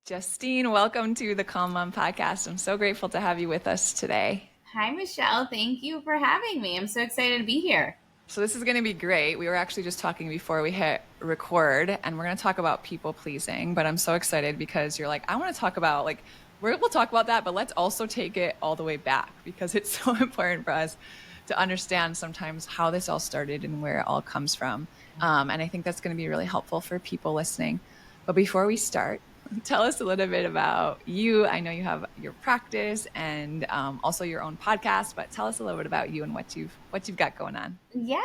Justine, welcome to the Calm Mom podcast. I'm so grateful to have you with us today. Hi, Michelle. Thank you for having me. I'm so excited to be here. So this is going to be great. We were actually just talking before we hit record, and we're going to talk about people pleasing, but I'm so excited because you're like, I want to talk about we'll talk about that, but let's also take it all the way back because it's so important for us to understand sometimes how this all started and where it all comes from. And I think that's going to be really helpful for people listening. But before we start, tell us a little bit about you. I know you have your practice and also your own podcast, but tell us a little bit about you and what you've got going on. Yeah,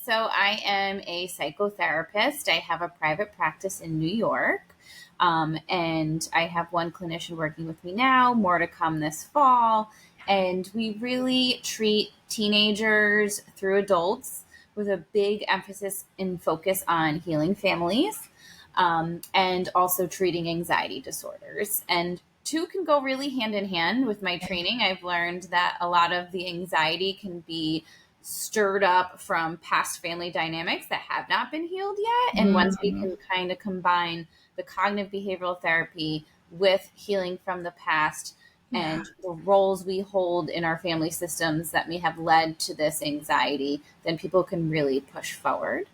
so I am a psychotherapist. I have a private practice in New York, and I have one clinician working with me now, more to come this fall. And we really treat teenagers through adults with a big emphasis and focus on healing families, and also treating anxiety disorders. And two can go really hand in hand with my training. I've learned that a lot of the anxiety can be stirred up from past family dynamics that have not been healed yet. And once we Mm. can kind of combine the cognitive behavioral therapy with healing from the past Yeah. and the roles we hold in our family systems that may have led to this anxiety, then people can really push forward.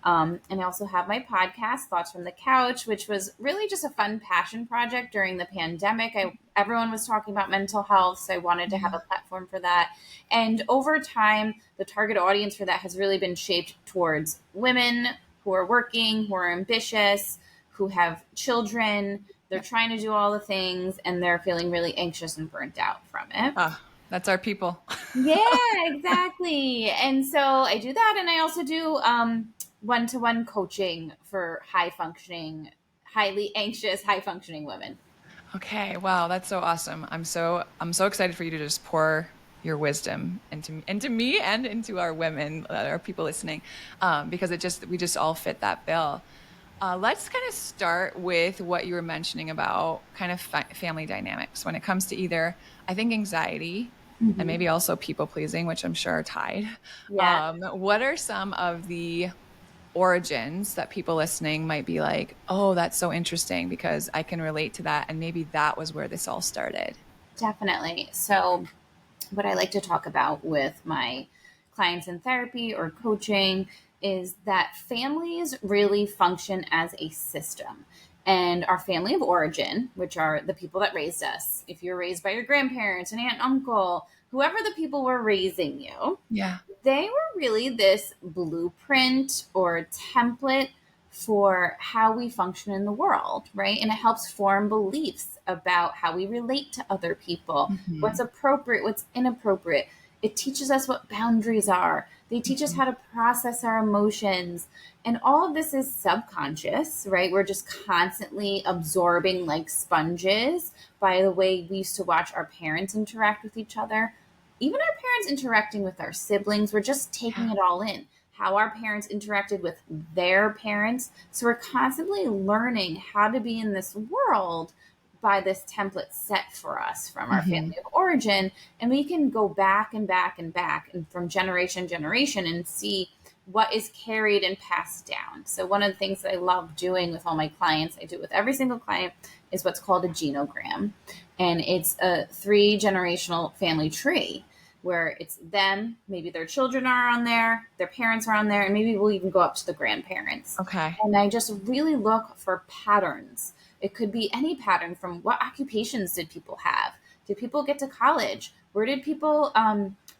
And I also have my podcast, Thoughts from the Couch, which was really just a fun passion project during the pandemic. Everyone was talking about mental health, so I wanted to have Yeah. a platform for that. And over time, the target audience for that has really been shaped towards women who are working, who are ambitious, who have children. They're Yep. trying to do all the things and they're feeling really anxious and burnt out from it. That's our people. Yeah, exactly. And so I do that. And I also do one-to-one coaching for high functioning, highly anxious, high functioning women. Okay. Wow, that's so awesome. I'm so excited for you to just pour your wisdom into me and into our women, our people listening, because we just all fit that bill. Let's kind of start with what you were mentioning about kind of family dynamics when it comes to either, I think, anxiety and Hmm. maybe also people pleasing, which I'm sure are tied. Yeah. What are some of the origins that people listening might be like, oh, that's so interesting because I can relate to that. And maybe that was where this all started. Definitely. So, what I like to talk about with my clients in therapy or coaching is that families really function as a system. And our family of origin, which are the people that raised us, if you're raised by your grandparents, an aunt, uncle, whoever the people were raising you, Yeah. they were really this blueprint or template for how we function in the world, right? And it helps form beliefs about how we relate to other people, what's Hmm. appropriate, what's inappropriate. It teaches us what boundaries are. They teach us Hmm. how to process our emotions. And all of this is subconscious, right? We're just constantly absorbing like sponges by the way we used to watch our parents interact with each other, even our parents interacting with our siblings. We're just taking Yeah. it all in. How our parents interacted with their parents. So we're constantly learning how to be in this world by this template set for us from our Hmm. family of origin. And we can go back and back and back and from generation to generation and see what is carried and passed down. So one of the things that I love doing with all my clients, I do it with every single client, is what's called a genogram. And it's a 3 generational family tree where it's them, maybe their children are on there, their parents are on there, and maybe we'll even go up to the grandparents. Okay. And I just really look for patterns. It could be any pattern from what occupations did people have? Did people get to college? Where did people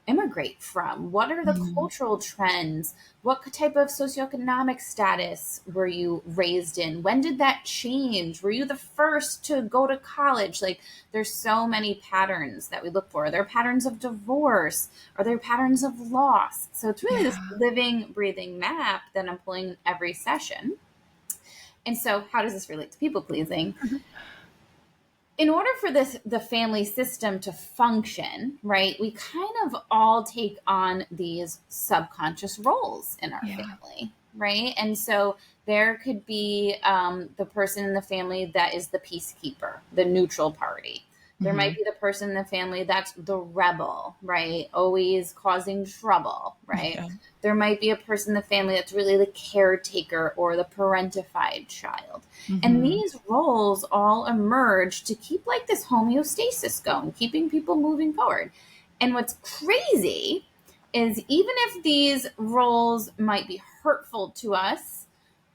immigrate from? What are the Mm. cultural trends? What type of socioeconomic status were you raised in? When did that change? Were you the first to go to college? Like, there's so many patterns that we look for. Are there patterns of divorce? Are there patterns of loss? So it's really this Yeah. living, breathing map that I'm pulling every session. And so, how does this relate to people pleasing? In order for the family system to function, right, we kind of all take on these subconscious roles in our Yeah. family, right? And so there could be the person in the family that is the peacekeeper, the neutral party. There might Mm-hmm. be the person in the family that's the rebel, right? Always causing trouble, right? Yeah. There might be a person in the family that's really the caretaker or the parentified child. And Mm-hmm. these roles all emerge to keep like this homeostasis going, keeping people moving forward. And what's crazy is even if these roles might be hurtful to us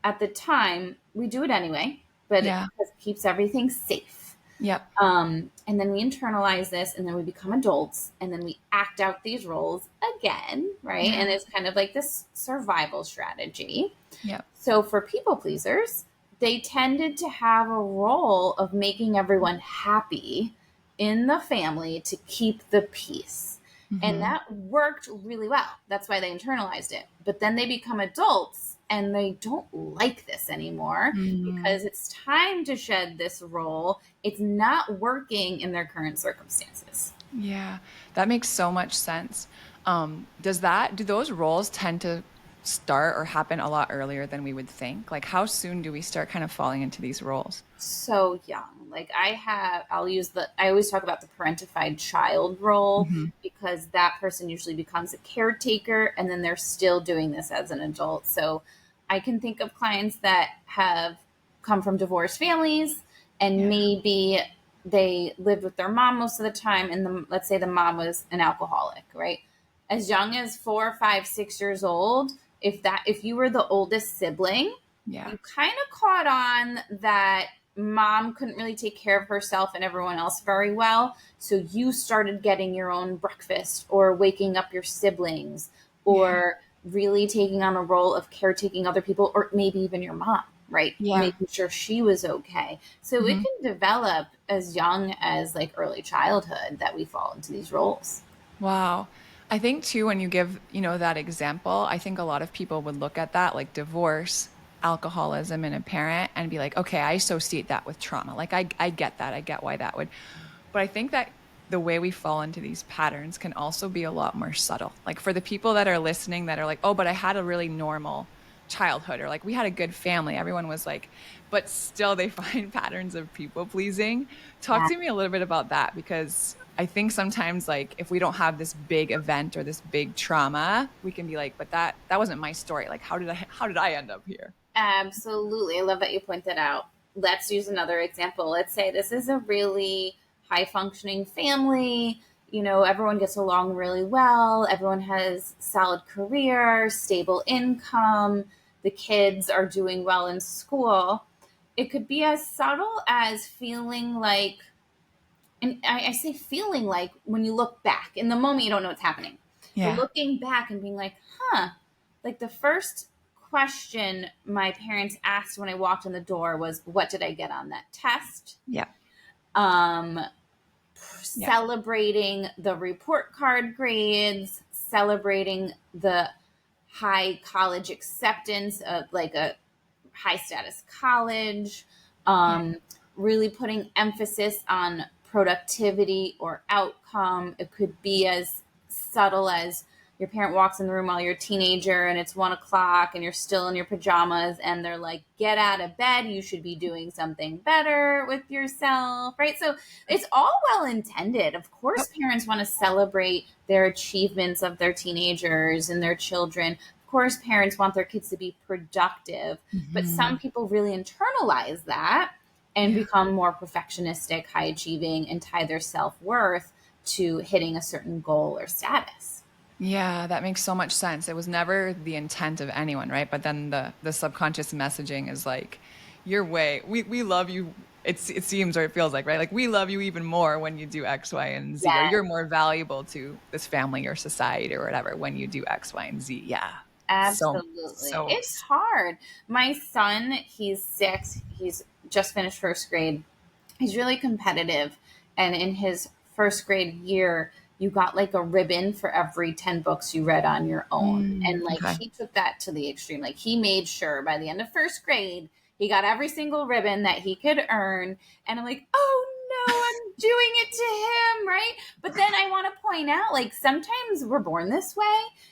at the time, we do it anyway, but it Yeah. keeps everything safe. Yep. And then we internalize this and then we become adults and then we act out these roles again, right? And Yeah. it's kind of like this survival strategy. Yep. So for people pleasers, they tended to have a role of making everyone happy in the family to keep the peace. And Mm-hmm. that worked really well. That's why they internalized it. But then they become adults and they don't like this anymore Mm-hmm. because it's time to shed this role. It's not working in their current circumstances. Yeah, that makes so much sense. Do those roles tend to start or happen a lot earlier than we would think? Like, how soon do we start kind of falling into these roles? So young. Like I always talk about the parentified child role Hmm. because that person usually becomes a caretaker and then they're still doing this as an adult. So I can think of clients that have come from divorced families and Yeah. maybe they lived with their mom most of the time and let's say the mom was an alcoholic, right? As young as 4, 5, 6 years old, if you were the oldest sibling, Yeah. you kind of caught on that mom couldn't really take care of herself and everyone else very well. So you started getting your own breakfast or waking up your siblings Yeah. or really taking on a role of caretaking other people or maybe even your mom, right? Yeah. Making sure she was okay. So it Hmm. can develop as young as like early childhood that we fall into these roles. Wow. I think too, when you give, that example, I think a lot of people would look at that like divorce, alcoholism in a parent and be like, okay, I associate that with trauma. Like I get that. I get why that would. But I think that the way we fall into these patterns can also be a lot more subtle. Like for the people that are listening that are like, oh, but I had a really normal childhood or like we had a good family. Everyone was like, but still they find patterns of people pleasing. Talk Yeah. to me a little bit about that because I think sometimes like if we don't have this big event or this big trauma, we can be like, but that wasn't my story. Like how did I end up here? Absolutely. I love that you point that out. Let's use another example. Let's say this is a really high functioning family. Everyone gets along really well. Everyone has solid career, stable income. The kids are doing well in school. It could be as subtle as feeling like, and I say feeling like when you look back in the moment, you don't know what's happening. But Yeah. looking back and being like, huh, like the first question my parents asked when I walked in the door was, what did I get on that test? Yeah. Um, Yeah. Celebrating the report card grades, celebrating the high college acceptance of like a high status college, Yeah. um, really putting emphasis on productivity or outcome. It could be as subtle as your parent walks in the room while you're a teenager and it's 1 o'clock and you're still in your pajamas and they're like, get out of bed. You should be doing something better with yourself, right? So it's all well intended. Of course, Yep. parents want to celebrate their achievements of their teenagers and their children. Of course, parents want their kids to be productive, but some Mhm. people really internalize that and Yeah. become more perfectionistic, high achieving, and tie their self worth to hitting a certain goal or status. Yeah, that makes so much sense. It was never the intent of anyone, right? But then the subconscious messaging is like, we love you. It seems or it feels like, right? Like we love you even more when you do X, Y, and Z, or Yes, you're more valuable to this family or society or whatever when you do X, Y, and Z. Yeah. So absolutely. so It's hard. My son, he's 6. He's just finished first grade. He's really competitive. And in his first grade year, you got like a ribbon for every 10 books you read on your own. And like okay. he took that to the extreme. Like he made sure by the end of first grade, he got every single ribbon that he could earn. And I'm like, oh no, doing it to him, right? But then I want to point out, like, sometimes we're born this way.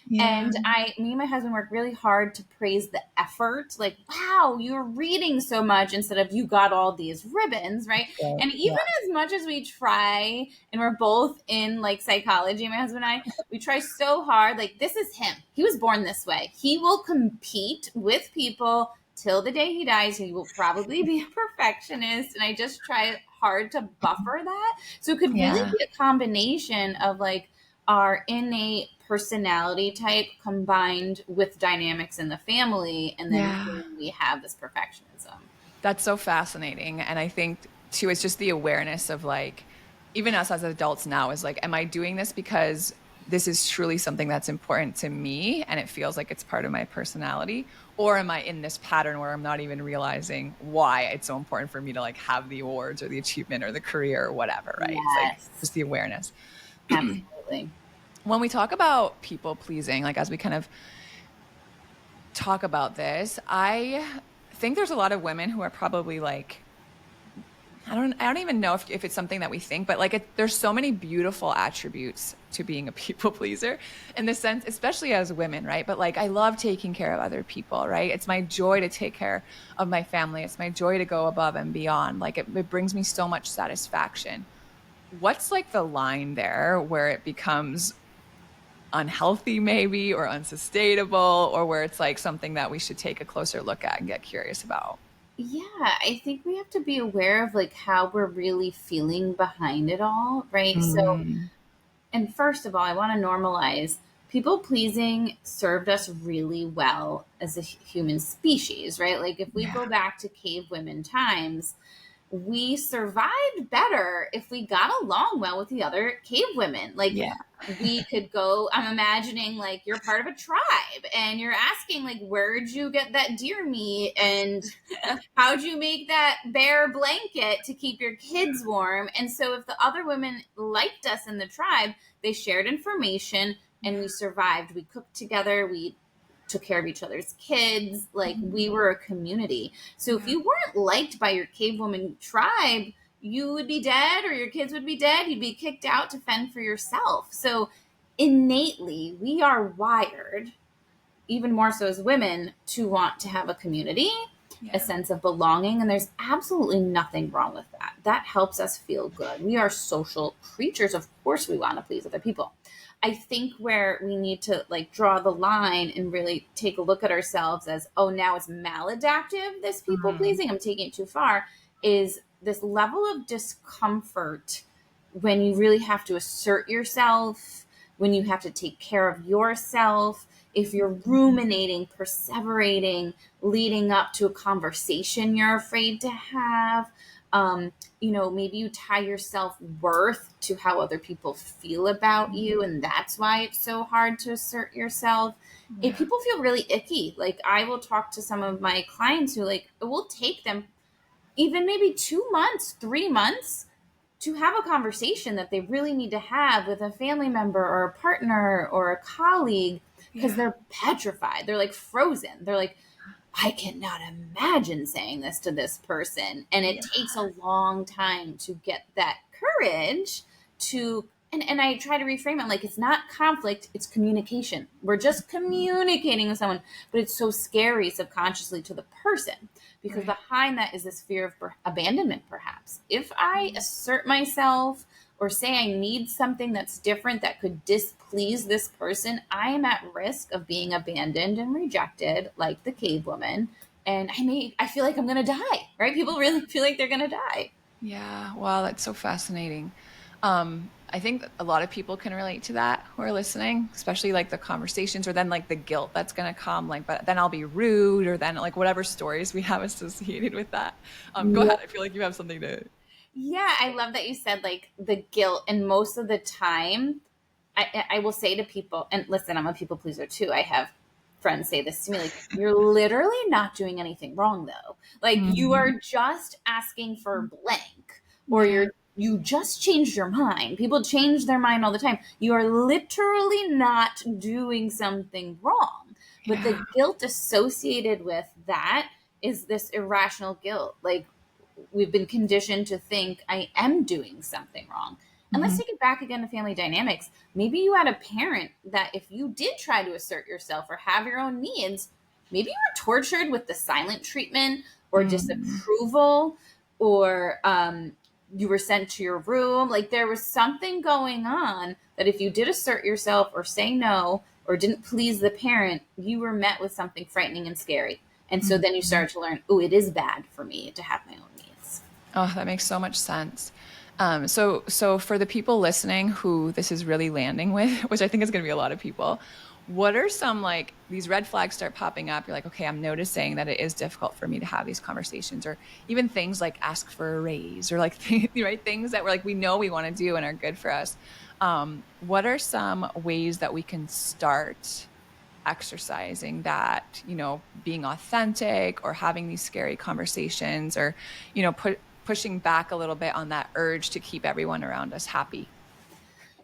Yeah. And me and my husband work really hard to praise the effort. Like, wow, you're reading so much instead of you got all these ribbons, right? Right. And Yeah. even as much as we try, and we're both in like psychology, my husband and I, we try so hard. Like, this is him. He was born this way. He will compete with people till the day he dies. He will probably be a perfectionist. And I just try hard to buffer that. So it could really Yeah. be a combination of like our innate personality type combined with dynamics in the family. And then Yeah. boom, we have this perfectionism. That's so fascinating. And I think too, it's just the awareness of like, even us as adults now is like, am I doing this because this is truly something that's important to me and it feels like it's part of my personality? Or am I in this pattern where I'm not even realizing why it's so important for me to like have the awards or the achievement or the career or whatever, right? It's like Yes, just the awareness. absolutely. When we talk about people pleasing, like as we kind of talk about this, I think there's a lot of women who are probably like, I don't even know if it's something that we think, but like there's so many beautiful attributes to being a people pleaser in the sense, especially as women, right? But like I love taking care of other people, right? It's my joy to take care of my family. It's my joy to go above and beyond. Like it brings me so much satisfaction. What's like the line there where it becomes unhealthy maybe or unsustainable or where it's like something that we should take a closer look at and get curious about? Yeah, I think we have to be aware of like how we're really feeling behind it all, right? So, Mm, and first of all, I want to normalize people pleasing served us really well as a human species, right? Like if we yeah. go back to cave women times, we survived better if we got along well with the other cave women. Like Yeah. we could go, I'm imagining like you're part of a tribe and you're asking like where'd you get that deer meat and how'd you make that bear blanket to keep your kids warm? And so if the other women liked us in the tribe, they shared information and we survived. We cooked together, we took care of each other's kids, like we were a community. So if Yeah. you weren't liked by your cave woman tribe, you would be dead or your kids would be dead. You'd be kicked out to fend for yourself. So innately, we are wired, even more so as women, to want to have a community, a Yeah. sense of belonging. And there's absolutely nothing wrong with that. That helps us feel good. We are social creatures. Of course, we want to please other people. I think where we need to like draw the line and really take a look at ourselves as, oh, now it's maladaptive, this people Mm, pleasing, I'm taking it too far, is this level of discomfort when you really have to assert yourself, when you have to take care of yourself, if you're ruminating, perseverating, leading up to a conversation you're afraid to have. Maybe you tie your self worth to how other people feel about you, and that's why it's so hard to assert yourself. If yeah. people feel really icky, like I will talk to some of my clients who, like, it will take them even maybe 2 months, 3 months to have a conversation that they really need to have with a family member or a partner or a colleague because Yeah. they're petrified. They're like frozen. They're like, I cannot imagine saying this to this person. And it Yeah. takes a long time to get that courage to. And I try to reframe it like it's not conflict, it's communication. We're just communicating with someone, but it's so scary subconsciously to the person because Right. behind that is this fear of abandonment, perhaps. If I assert myself or say I need something that's different that could displease this person, I am at risk of being abandoned and rejected, like the cave woman. And I feel like I'm gonna die, right? People really feel like they're gonna die. Yeah. Wow, that's so fascinating. I think that a lot of people can relate to that who are listening, especially like the conversations or then like the guilt that's going to come, like, but then I'll be rude or then like whatever stories we have associated with that. Go ahead. I feel like you have something to. Yeah, I love that you said like the guilt. And most of the time, I will say to people, and listen, I'm a people pleaser too. I have friends say this to me, like, you're literally not doing anything wrong though. Like you Mm, are just asking for blank, or yeah. you just changed your mind. People change their mind all the time. You are literally not doing something wrong. But Yeah. the guilt associated with that is this irrational guilt. Like, we've been conditioned to think I am doing something wrong. And let's Mm-hmm. take it back again to family dynamics. Maybe you had a parent that if you did try to assert yourself or have your own needs, maybe you were tortured with the silent treatment or Mm-hmm. disapproval, or you were sent to your room. Like there was something going on that if you did assert yourself or say no or didn't please the parent, you were met with something frightening and scary. And so then you Mm-hmm. started to learn, oh, it is bad for me to have my own needs. Oh, that makes so much sense. So for the people listening who this is really landing with, which I think is going to be a lot of people, what are some like these red flags start popping up? You're like, okay, I'm noticing that it is difficult for me to have these conversations, or even things like ask for a raise, or like right things that we're like we know we want to do and are good for us. What are some ways that we can start exercising that, being authentic or having these scary conversations, or pushing back a little bit on that urge to keep everyone around us happy?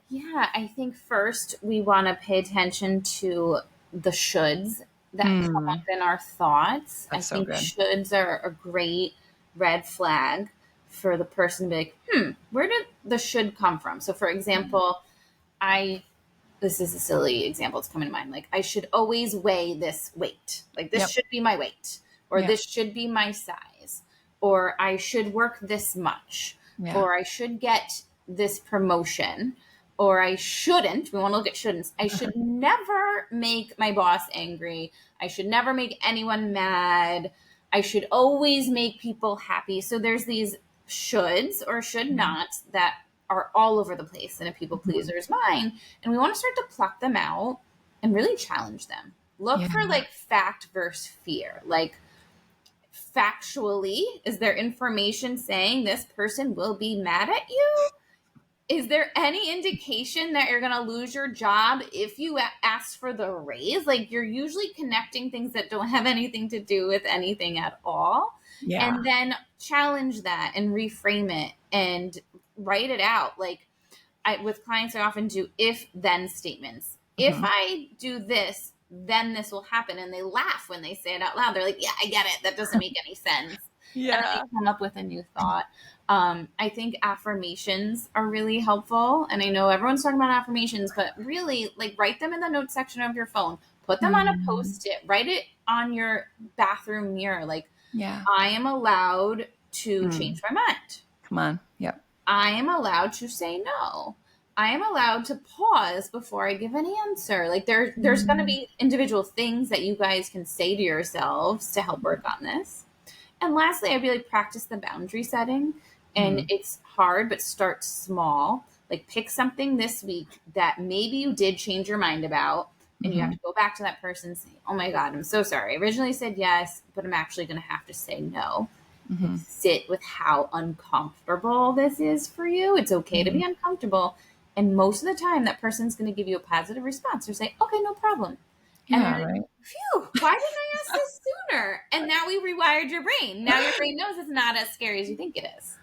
Yeah, I think first we want to pay attention to the shoulds that come up Hmm. in our thoughts. I That's so think good. shoulds are a great red flag for the person to be like, where did the should come from? So, for example, I this is a silly example it's coming to mind. Like, I should always weigh this weight. Like, this Yep. should be my weight, or Yeah. this should be my size, or I should work this much, Yeah. or I should get this promotion, or I shouldn't. We want to look at shouldn'ts. I should never make my boss angry. I should never make anyone mad. I should always make people happy. So there's these shoulds or should nots that are all over the place in a people Mhm. pleaser's mind. And we want to start to pluck them out and really challenge them. Look Yeah. for like fact versus fear. Like, factually, is there information saying this person will be mad at you? Is there any indication that you're going to lose your job if you ask for the raise? Like, you're usually connecting things that don't have anything to do with anything at all. Yeah. And then challenge that and reframe it and write it out. Like, with clients, I often do if then statements. If Mhm. I do this, then this will happen. And they laugh when they say it out loud. They're like, yeah, I get it. That doesn't make any sense. And then they Yeah. come up with a new thought. I think affirmations are really helpful. And I know everyone's talking about affirmations, but really, like, write them in the notes section of your phone. Put them on a Mm. post it. Write it on your bathroom mirror. Like, Yeah. I am allowed to Mm. change my mind. Come on. Yep. I am allowed to say no. I am allowed to pause before I give an answer. Like, there's going to Mm. be individual things that you guys can say to yourselves to help work on this. And lastly, I'd be like, practice the boundary setting. And Mm. it's hard, but start small. Like, pick something this week that maybe you did change your mind about. And you have Mhm. to go back to that person and say, oh my God, I'm so sorry. I originally said yes, but I'm actually going to have to say no. And Mhm. sit with how uncomfortable this is for you. It's okay to Mhm. be uncomfortable. And most of the time, that person's going to give you a positive response or say, okay, no problem. And then, Yeah. Right. phew, why didn't I ask this sooner? And now we rewired your brain. Now your brain knows it's not as scary as you think it is.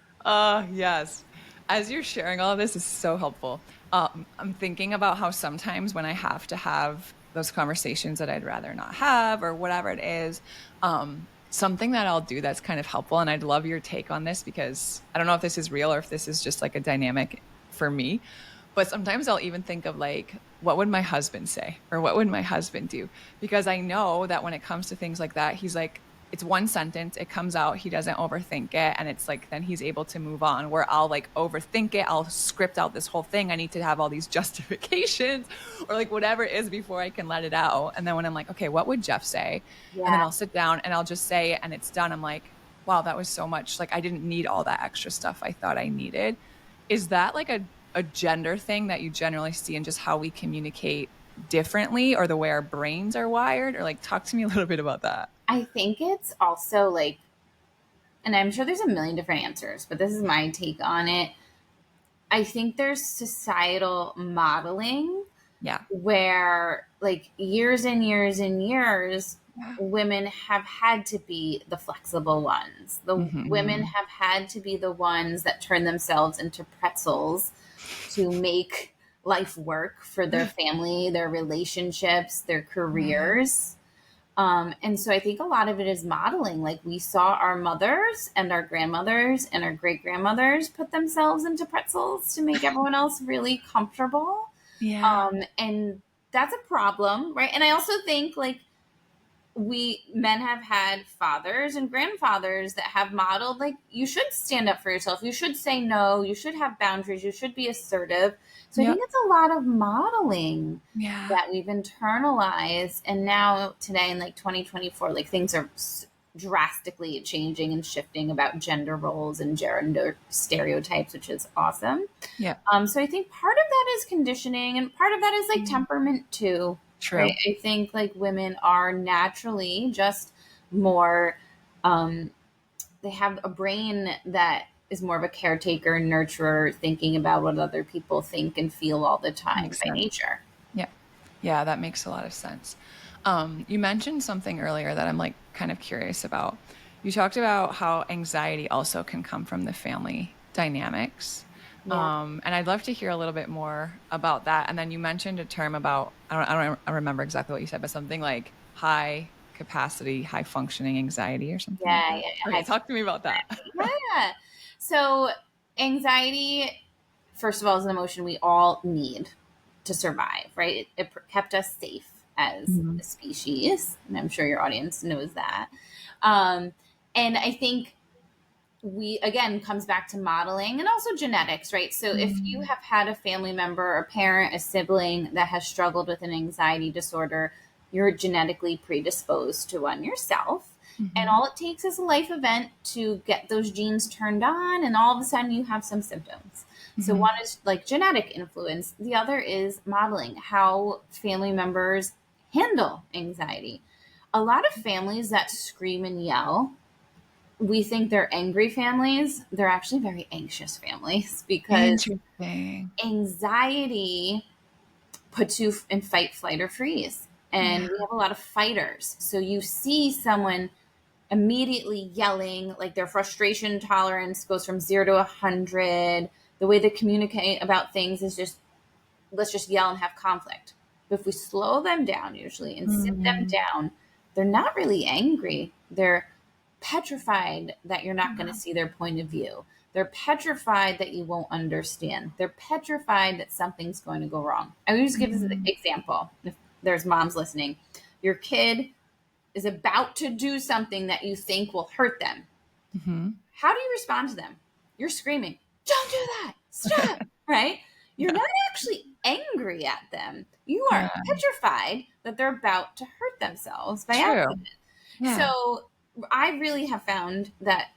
Yes. As you're sharing all of this is so helpful. I'm thinking about how sometimes when I have to have those conversations that I'd rather not have or whatever it is, something that I'll do that's kind of helpful. And I'd love your take on this because I don't know if this is real or if this is just like a dynamic for me. But sometimes I'll even think of like, what would my husband say? Or what would my husband do? Because I know that when it comes to things like that, he's like, it's one sentence, it comes out, he doesn't overthink it. And it's like, then he's able to move on. Where I'll like overthink it, I'll script out this whole thing. I need to have all these justifications or like whatever it is before I can let it out. And then when I'm like, okay, what would Jeff say? And then Yeah. I'll sit down and I'll just say it and it's done. I'm like, wow, that was so much. Like, I didn't need all that extra stuff I thought I needed. Is that like a gender thing that you generally see in just how we communicate differently or the way our brains are wired? Or like, talk to me a little bit about that. I think it's also like, and I'm sure there's a million different answers, but this is my take on it. I think there's societal modeling Yeah. where, like, years and years and years, Yeah. women have had to be the flexible ones. The women Hmm. have had to be the ones that turn themselves into pretzels to make life work for their family, their relationships, their Yeah. careers. And so I think a lot of it is modeling. Like we saw our mothers and our grandmothers and our great grandmothers put themselves into pretzels to make everyone else really comfortable. Yeah. And that's a problem, right? And I also think like we men have had fathers and grandfathers that have modeled like you should stand up for yourself, you should say no, you should have boundaries, you should be assertive. So I think Yep. it's a lot of modeling Yeah. that we've internalized, and now today in like 2024 like things are drastically changing and shifting about gender roles and gender stereotypes, which is awesome. Yep. So I think part of that is conditioning and part of that is like Mhm. temperament too. Right. True. I think like women are naturally just more, um, they have a brain that is more of a caretaker, nurturer, thinking about what other people think and feel all the time Makes by sense. nature. Yeah. Yeah, that makes a lot of sense. You mentioned something earlier that I'm like kind of curious about. You talked about how anxiety also can come from the family dynamics. Yeah. And I'd love to hear a little bit more about that. And then you mentioned a term about, I don't remember exactly what you said, but something like high capacity, high functioning anxiety or something like Yeah. that. Yeah. Okay, High talk to me about that. Yeah. So, anxiety, first of all, is an emotion we all need to survive, right? It kept us safe as Mhm. a species. And I'm sure your audience knows that. Um, and I think we, again, comes back to modeling and also genetics, right? So, if you Mhm. have had a family member, a parent, a sibling that has struggled with an anxiety disorder, you're genetically predisposed to one yourself. And Mhm. all it takes is a life event to get those genes turned on, and all of a sudden you have some symptoms. So, Mhm. one is like genetic influence, the other is modeling, how family members handle anxiety. A lot of families that scream and yell, we think they're angry families. They're actually very anxious families because Interesting. anxiety puts you in fight, flight, or freeze. And Yeah. we have a lot of fighters. So you see someone immediately yelling, like their frustration tolerance goes from 0 to 100. The way they communicate about things is just, let's just yell and have conflict. But if we slow them down, usually, and sit them Mm. down, they're not really angry. They're petrified that you're not going to Wow. see their point of view. They're petrified that you won't understand. They're petrified that something's going to go wrong. I always give this Mhm. example if there's moms listening. Your kid is about to do something that you think will hurt them. Mhm. How do you respond to them? You're screaming, don't do that, stop, right? You're Yeah. not actually angry at them. You are Yeah. petrified that they're about to hurt themselves by True. accident. Yeah. So I really have found that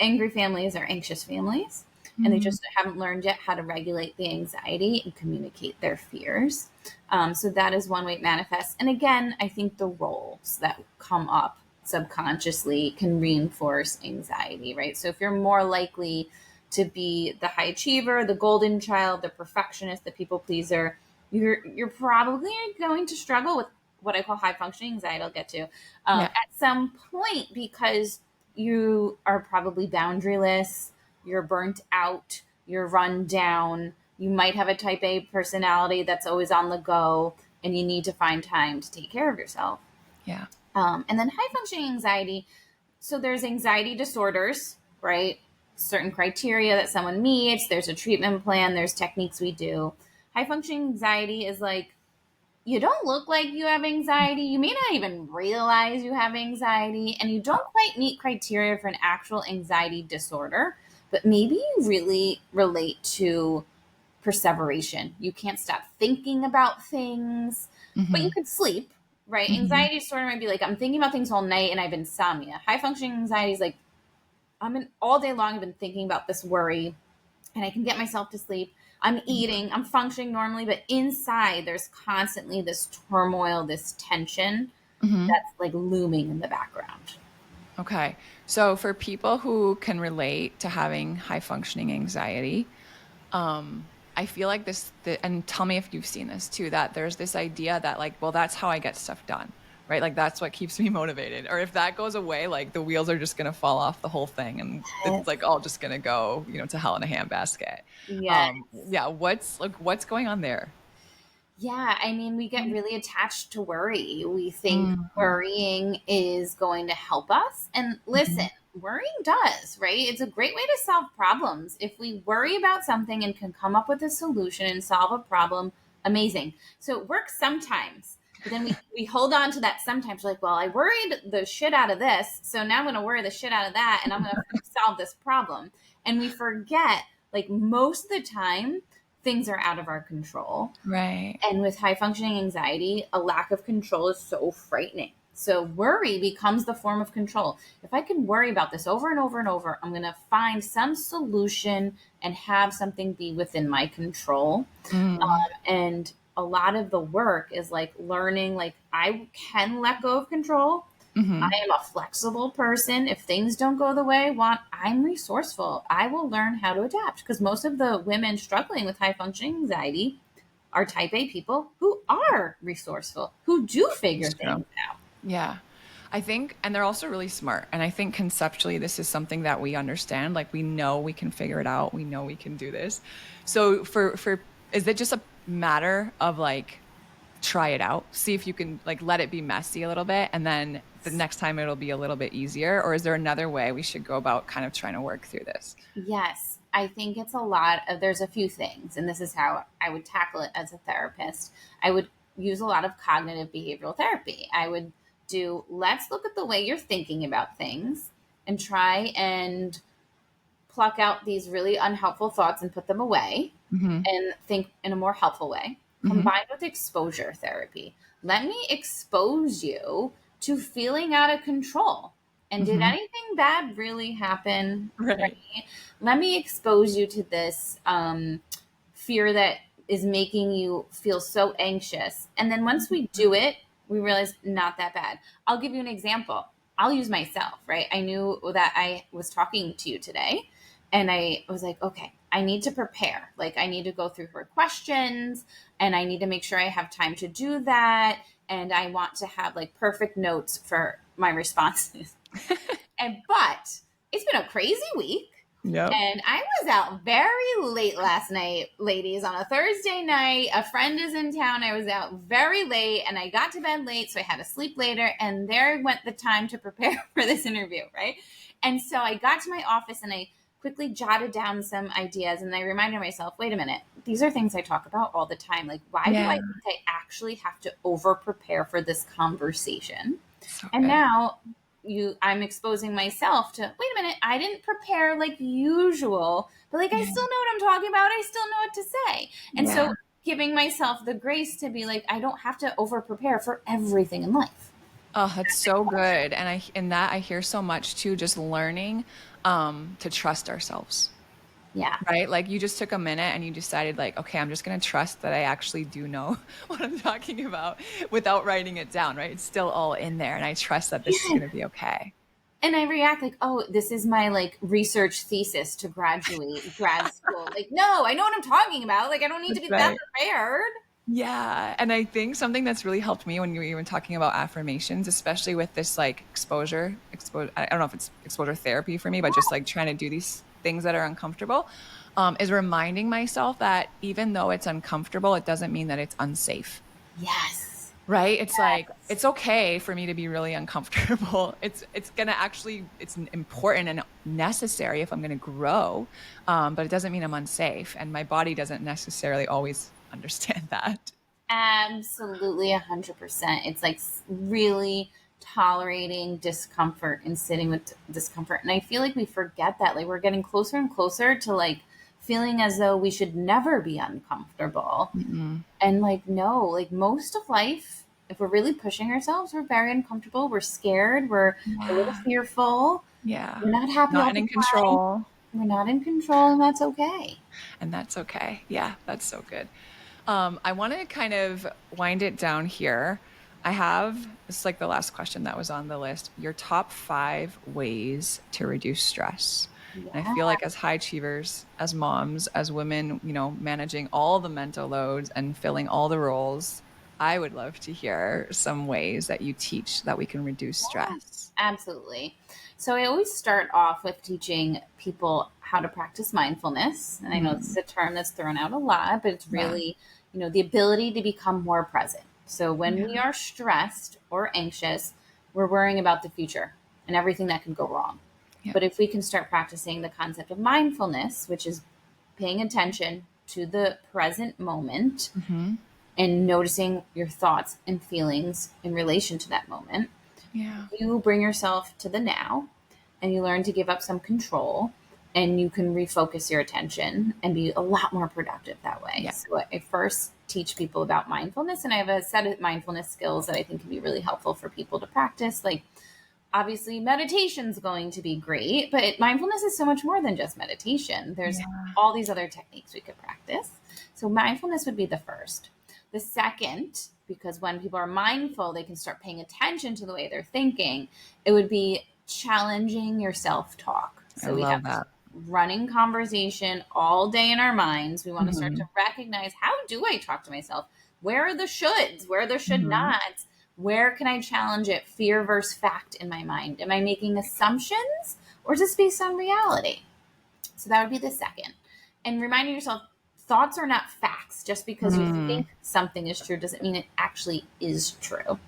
angry families are anxious families, and they Mhm. just haven't learned yet how to regulate the anxiety and communicate their fears. So that is one way it manifests. And again, I think the roles that come up subconsciously can reinforce anxiety, right? So if you're more likely to be the high achiever, the golden child, the perfectionist, the people pleaser, you're probably going to struggle with what I call high functioning anxiety. I'll get to Yeah. at some point because you are probably boundaryless, you're burnt out, you're run down. You might have a type A personality that's always on the go, and you need to find time to take care of yourself. Yeah. And then high functioning anxiety. So there's anxiety disorders, right? Certain criteria that someone meets. There's a treatment plan. There's techniques we do. High functioning anxiety is like you don't look like you have anxiety. You may not even realize you have anxiety, and you don't quite meet criteria for an actual anxiety disorder, but maybe you really relate to perseveration. You can't stop thinking about things, but you Mhm. could sleep, right? Mhm. Anxiety disorder might be like, I'm thinking about things all night and I have insomnia. High functioning anxiety is like, I'm in all day long, I've been thinking about this worry and I can get myself to sleep. I'm eating, I'm functioning normally, but inside there's constantly this turmoil, this tension Mhm. that's like looming in the background. Okay. So for people who can relate to having high functioning anxiety, I feel like and tell me if you've seen this too, that there's this idea that like, well, that's how I get stuff done, right? Like that's what keeps me motivated. Or if that goes away, like the wheels are just going to fall off the whole thing and it's like all just going to go, to hell in a handbasket. Yeah. Yeah. What's going on there? Yeah, I mean, we get really attached to worry. We think Mm-hmm. worrying is going to help us. And listen, worrying does, right? It's a great way to solve problems. If we worry about something and can come up with a solution and solve a problem, amazing. So it works sometimes. But then we hold on to that sometimes. We're like, well, I worried the shit out of this. So now I'm going to worry the shit out of that and I'm going to solve this problem. And we forget, like, most of the time, things are out of our control. Right. And with high functioning anxiety, a lack of control is so frightening. So worry becomes the form of control. If I can worry about this over and over and over, I'm going to find some solution and have something be within my control. Mm. And a lot of the work is like learning, like, I can let go of control. I Mm-hmm. am a flexible person. If things don't go the way I want, I'm resourceful. I will learn how to adapt, because most of the women struggling with high functioning anxiety are type A people who are resourceful, who do figure It's true. things out. Yeah. I think, and they're also really smart. And I think conceptually, this is something that we understand. Like we know we can figure it out. We know we can do this. So is it just a matter of like, try it out, see if you can like let it be messy a little bit. And then the next time it'll be a little bit easier? Or is there another way we should go about kind of trying to work through this? Yes, I think it's a lot of, there's a few things, and this is how I would tackle it as a therapist. I would use a lot of cognitive behavioral therapy. I would do, let's look at the way you're thinking about things and try and pluck out these really unhelpful thoughts and put them away Mm-hmm. and think in a more helpful way, Mm-hmm. combined with exposure therapy. Let me expose you to feeling out of control. And did Mm-hmm. anything bad really happen? Right. Right? Let me expose you to this fear that is making you feel so anxious. And then once we do it, we realize not that bad. I'll give you an example. I'll use myself, right? I knew that I was talking to you today, and I was like, okay, I need to prepare. Like, I need to go through her questions and I need to make sure I have time to do that. And I want to have like perfect notes for my responses. But it's been a crazy week. Yep. And I was out very late last night, ladies, on a Thursday night. A friend is in town. I was out very late and I got to bed late. So I had to sleep later. And there went the time to prepare for this interview, right? And so I got to my office and I quickly jotted down some ideas and I reminded myself, wait a minute, these are things I talk about all the time. Like, why do I Yeah. think I actually have to over prepare for this conversation? So And good. now I'm exposing myself to, wait a minute, I didn't prepare like usual, but like I Yeah. still know what I'm talking about. I still know what to say. And Yeah. so giving myself the grace to be like, I don't have to over prepare for everything in life. Oh, that's so good. And in that I hear so much too, just learning to trust ourselves. Yeah. Right? Like you just took a minute and you decided like, okay, I'm just going to trust that I actually do know what I'm talking about without writing it down, right? It's still all in there and I trust that this is Yeah. going to be okay. And I react like, oh, this is my like research thesis to graduate grad school. Like, no, I know what I'm talking about. Like, I don't need to That's be that right. prepared. Yeah. And I think something that's really helped me when you were even talking about affirmations, especially with this like exposure, I don't know if it's exposure therapy for me, but just like trying to do these things that are uncomfortable, is reminding myself that even though it's uncomfortable, it doesn't mean that it's unsafe. Yes. Right? It's like Yes. it's okay for me to be really uncomfortable. It's gonna actually it's important and necessary if I'm gonna grow, but it doesn't mean I'm unsafe, and my body doesn't necessarily always understand that. Absolutely 100%. It's like really tolerating discomfort and sitting with discomfort. And I feel like we forget that. Like we're getting closer and closer to like feeling as though we should never be uncomfortable. Mm-mm. And like, no, like most of life, if we're really pushing ourselves, we're very uncomfortable. We're scared. We're a little Yeah, fearful. yeah. We're not happy all Not the in time. control, We're not in control, and that's okay. and that's okay. Yeah, that's so good. I want to kind of wind it down here. I have this is like the last question that was on the list. Your top 5 ways to reduce stress. And I Yeah. feel like as high achievers, as moms, as women, managing all the mental loads and filling all the roles, I would love to hear some ways that you teach that we can reduce stress. Absolutely. So I always start off with teaching people how to practice mindfulness. And I know it's Mm, a term that's thrown out a lot, but it's yeah. really the ability to become more present. So when we Yeah. are stressed or anxious, we're worrying about the future and everything that could go wrong. Yeah. But if we can start practicing the concept of mindfulness, which is paying attention to the present moment Mm-hmm. and noticing your thoughts and feelings in relation to that moment, Yeah. you bring yourself to the now and you learn to give up some control and you can refocus your attention and be a lot more productive that way. Yeah. So I first teach people about mindfulness, and I have a set of mindfulness skills that I think can be really helpful for people to practice. Like, obviously meditation's going to be great, but mindfulness is so much more than just meditation. There's Yeah. all these other techniques we could practice. So mindfulness would be the first. The second, because when people are mindful, they can start paying attention to the way they're thinking, it would be challenging your self-talk. I So we have love this that. running conversation all day in our minds. We want to start Mm-hmm. to recognize, how do I talk to myself? Where are the shoulds? Where are the should Mm-hmm. nots? Where can I challenge it? Fear versus fact in my mind. Am I making assumptions, or is this based on reality? So that would be the second. And reminding yourself, thoughts are not facts. Just because you Mm. think something is true doesn't mean it actually is true.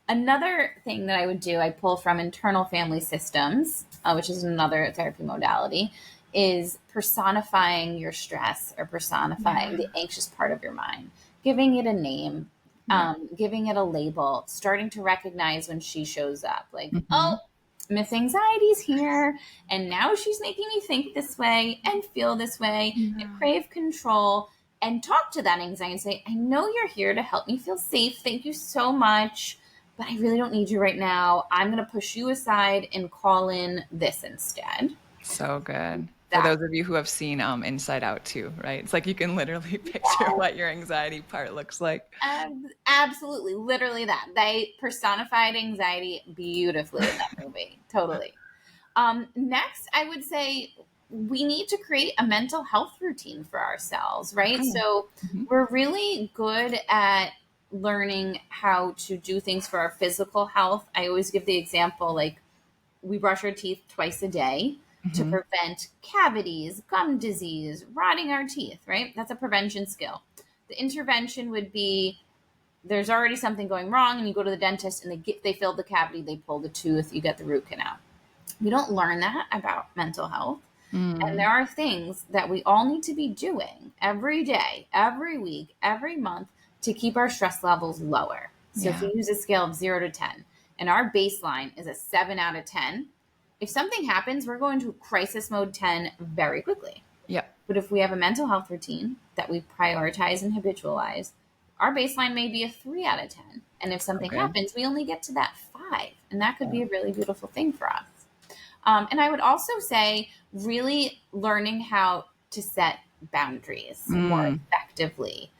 Another thing that I would do, I pull from internal family systems, which is another therapy modality, is personifying your stress or personifying Yeah. the anxious part of your mind, giving it a name, Yeah. giving it a label, starting to recognize when she shows up. Like, Mm-hmm. oh, Miss Anxiety's here, and now she's making me think this way and feel this way and Yeah. crave control. And talk to that anxiety and say, I know you're here to help me feel safe. Thank you so much, but I really don't need you right now. I'm going to push you aside and call in this instead. So good. For That those of you who have seen Inside Out too, right? It's like you can literally picture what your anxiety part looks like. absolutely, literally that. They personified anxiety beautifully in that movie. Totally. Next, I would say we need to create a mental health routine for ourselves, right? Okay. So Mm-hmm. we're really good at learning how to do things for our physical health. I always give the example, like, we brush our teeth twice a day to Mm-hmm. prevent cavities, gum disease, rotting our teeth, right? That's a prevention skill. The intervention would be, there's already something going wrong and you go to the dentist and they fill the cavity, they pull the tooth, you get the root canal. We don't learn that about mental health. And Mm. there are things that we all need to be doing every day, every week, every month to keep our stress levels lower. So if Yeah. we use a scale of 0 to 10 and our baseline is a 7 out of 10, if something happens, we're going to crisis mode 10 very quickly. Yep. But if we have a mental health routine that we prioritize and habitualize, our baseline may be a 3 out of 10. And if So something good. happens, we only get to that 5. And that could Yeah. be a really beautiful thing for us. And I would also say really learning how to set boundaries more Mm. effectively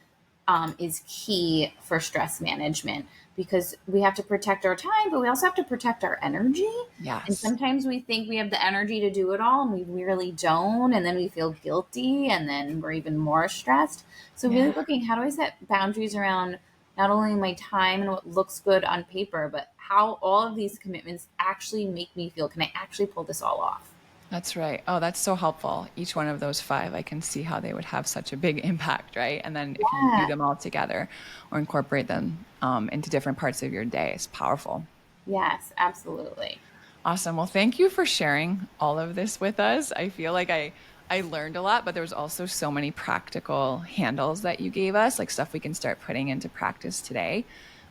is key for stress management, because we have to protect our time, but we also have to protect our energy. And Yes. sometimes we think we have the energy to do it all, and we really don't. And then we feel guilty, and then we're even more stressed. So, really Yeah. looking, how do I set boundaries around not only my time and what looks good on paper, but how all of these commitments actually make me feel? Can I actually pull this all off? That's right. Oh, that's so helpful. Each one of those five, I can see how they would have such a big impact, right? And then if you do Yeah. them all together or incorporate them into different parts of your day, it's powerful. Yes, absolutely. Awesome. Well, thank you for sharing all of this with us. I feel like I learned a lot, but there was also so many practical handles that you gave us, like stuff we can start putting into practice today.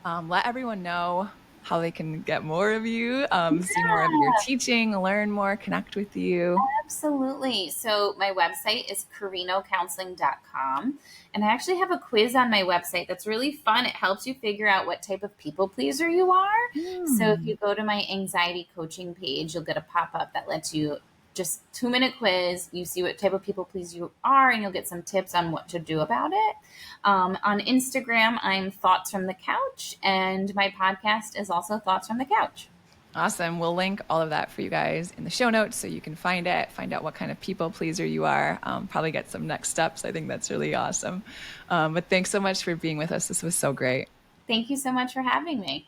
Let everyone know how they can get more of you, see more of your Yeah. teaching, learn more, connect with you. Absolutely. So my website is carinocounseling.com. And I actually have a quiz on my website that's really fun. It helps you figure out what type of people pleaser you are. So if Hmm. you go to my anxiety coaching page, you'll get a pop-up that lets you, just 2-minute quiz. You see what type of people please you are, and you'll get some tips on what to do about it. On Instagram, I'm Thoughts from the Couch, and my podcast is also Thoughts from the Couch. Awesome. We'll link all of that for you guys in the show notes so you can find it, find out what kind of people pleaser you are, probably get some next steps. I think that's really awesome. But thanks so much for being with us. This was so great. Thank you so much for having me.